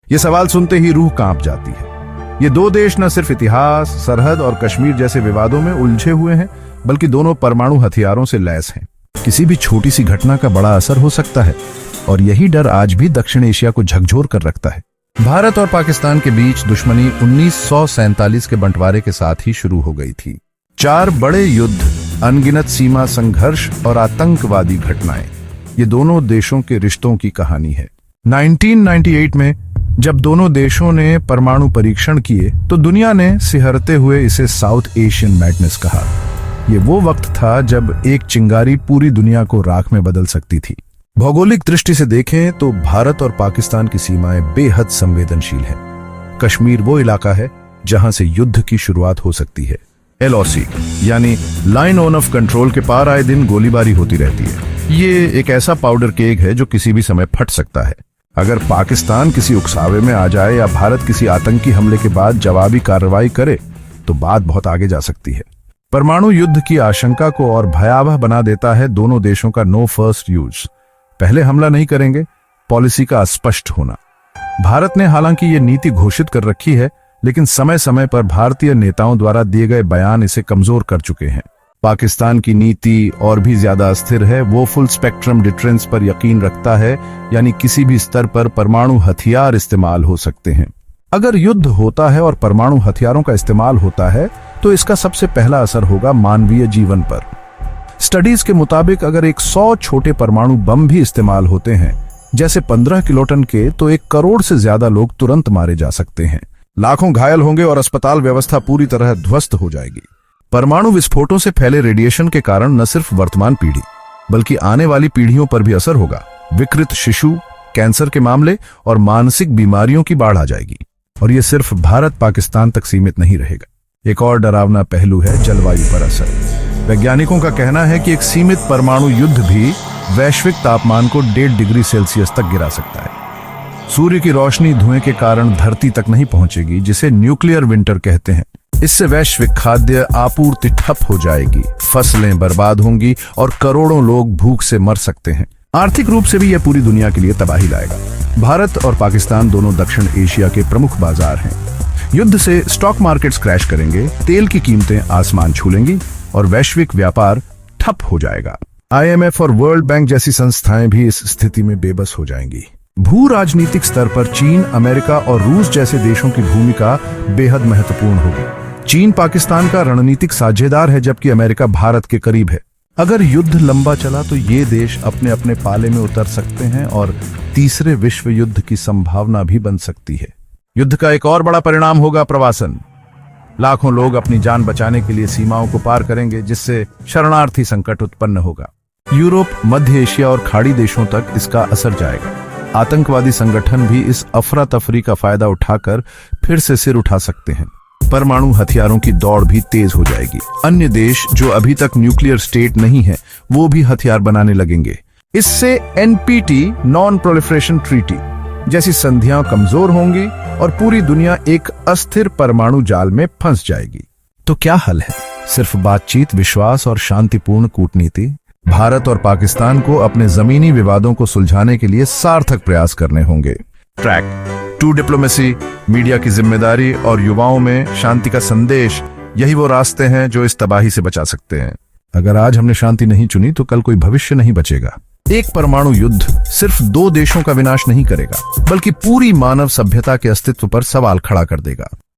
ये सवाल सुनते ही रूह कांप जाती है। ये दो देश न सिर्फ इतिहास, सरहद और कश्मीर जैसे विवादों में उलझे हुए हैं, बल्कि दोनों परमाणु हथियारों से लैस हैं। किसी भी छोटी सी घटना का बड़ा असर हो सकता है, और यही डर आज भी दक्षिण एशिया को झकझोर कर रखता है। भारत और पाकिस्तान के बीच दुश्मनी 1947 के बंटवारे के साथ ही शुरू हो गई थी। 4 बड़े युद्ध, अनगिनत सीमा संघर्ष और आतंकवादी घटनाएं, ये दोनों देशों के रिश्तों की कहानी है। 1998 में जब दोनों देशों ने परमाणु परीक्षण किए तो दुनिया ने सिहरते हुए इसे साउथ एशियन मैडनेस कहा। ये वो वक्त था जब एक चिंगारी पूरी दुनिया को राख में बदल सकती थी। भौगोलिक दृष्टि से देखें तो भारत और पाकिस्तान की सीमाएं बेहद संवेदनशील हैं। कश्मीर वो इलाका है जहां से युद्ध की शुरुआत हो सकती है। LOC यानी लाइन ऑन ऑफ कंट्रोल के पार आए दिन गोलीबारी होती रहती है। ये एक ऐसा पाउडर केक है जो किसी भी समय फट सकता है। अगर पाकिस्तान किसी उकसावे में आ जाए या भारत किसी आतंकी हमले के बाद जवाबी कार्रवाई करे तो बात बहुत आगे जा सकती है। परमाणु युद्ध की आशंका को और भयावह बना देता है दोनों देशों का नो फर्स्ट यूज, पहले हमला नहीं करेंगे पॉलिसी का अस्पष्ट होना। भारत ने हालांकि ये नीति घोषित कर रखी है, लेकिन समय समय पर भारतीय नेताओं द्वारा दिए गए बयान इसे कमजोर कर चुके हैं। पाकिस्तान की नीति और भी ज्यादा अस्थिर है। वो फुल स्पेक्ट्रम डिटरेंस पर यकीन रखता है, यानी किसी भी स्तर पर परमाणु हथियार इस्तेमाल हो सकते हैं। अगर युद्ध होता है और परमाणु हथियारों का इस्तेमाल होता है तो इसका सबसे पहला असर होगा मानवीय जीवन पर। स्टडीज के मुताबिक अगर 100 छोटे परमाणु बम भी इस्तेमाल होते हैं, जैसे 15 किलोटन के, तो 1 करोड़ से ज्यादा लोग तुरंत मारे जा सकते हैं। लाखों घायल होंगे और अस्पताल व्यवस्था पूरी तरह ध्वस्त हो जाएगी। परमाणु विस्फोटों से फैले रेडिएशन के कारण न सिर्फ वर्तमान पीढ़ी बल्कि आने वाली पीढ़ियों पर भी असर होगा। विकृत शिशु, कैंसर के मामले और मानसिक बीमारियों की बाढ़ आ जाएगी। और यह सिर्फ भारत पाकिस्तान तक सीमित नहीं रहेगा। एक और डरावना पहलू है जलवायु पर असर। वैज्ञानिकों का कहना है कि एक सीमित परमाणु युद्ध भी वैश्विक तापमान को 1.5 डिग्री सेल्सियस तक गिरा सकता है। सूर्य की रोशनी धुएं के कारण धरती तक नहीं पहुंचेगी, जिसे न्यूक्लियर विंटर कहते हैं। इससे वैश्विक खाद्य आपूर्ति ठप हो जाएगी, फसलें बर्बाद होंगी और करोड़ों लोग भूख से मर सकते हैं। आर्थिक रूप से भी यह पूरी दुनिया के लिए तबाही लाएगा। भारत और पाकिस्तान दोनों दक्षिण एशिया के प्रमुख बाजार हैं। युद्ध से स्टॉक मार्केट्स क्रैश करेंगे, तेल की कीमतें आसमान छू लेंगी और वैश्विक व्यापार ठप हो जाएगा। IMF और वर्ल्ड बैंक जैसी संस्थाएं भी इस स्थिति में बेबस हो जाएंगी। भू राजनीतिक स्तर पर चीन, अमेरिका और रूस जैसे देशों की भूमिका बेहद महत्वपूर्ण होगी। चीन पाकिस्तान का रणनीतिक साझेदार है, जबकि अमेरिका भारत के करीब है। अगर युद्ध लंबा चला तो ये देश अपने अपने पाले में उतर सकते हैं और तीसरे विश्व युद्ध की संभावना भी बन सकती है। युद्ध का एक और बड़ा परिणाम होगा प्रवासन। लाखों लोग अपनी जान बचाने के लिए सीमाओं को पार करेंगे, जिससे शरणार्थी संकट उत्पन्न होगा। यूरोप, मध्य एशिया और खाड़ी देशों तक इसका असर जाएगा। आतंकवादी संगठन भी इस अफरा तफरी का फायदा उठाकर फिर से सिर उठा सकते हैं। परमाणु हथियारों की दौड़ भी तेज हो जाएगी। अन्य देश जो अभी तक न्यूक्लियर स्टेट नहीं है, वो भी हथियार बनाने लगेंगे। इससे NPT नॉन प्रोलिफरेशन ट्रीटी जैसी संधियां कमजोर होंगी और पूरी दुनिया एक अस्थिर परमाणु जाल में फंस जाएगी। तो क्या हल है? सिर्फ बातचीत, विश्वास और शांतिपूर्ण कूटनीति। भारत और पाकिस्तान को अपने जमीनी विवादों को सुलझाने के लिए सार्थक प्रयास करने होंगे। ट्रैक 2 डिप्लोमेसी, मीडिया की जिम्मेदारी और युवाओं में शांति का संदेश, यही वो रास्ते हैं जो इस तबाही से बचा सकते हैं। अगर आज हमने शांति नहीं चुनी तो कल कोई भविष्य नहीं बचेगा। एक परमाणु युद्ध सिर्फ 2 देशों का विनाश नहीं करेगा, बल्कि पूरी मानव सभ्यता के अस्तित्व पर सवाल खड़ा कर देगा।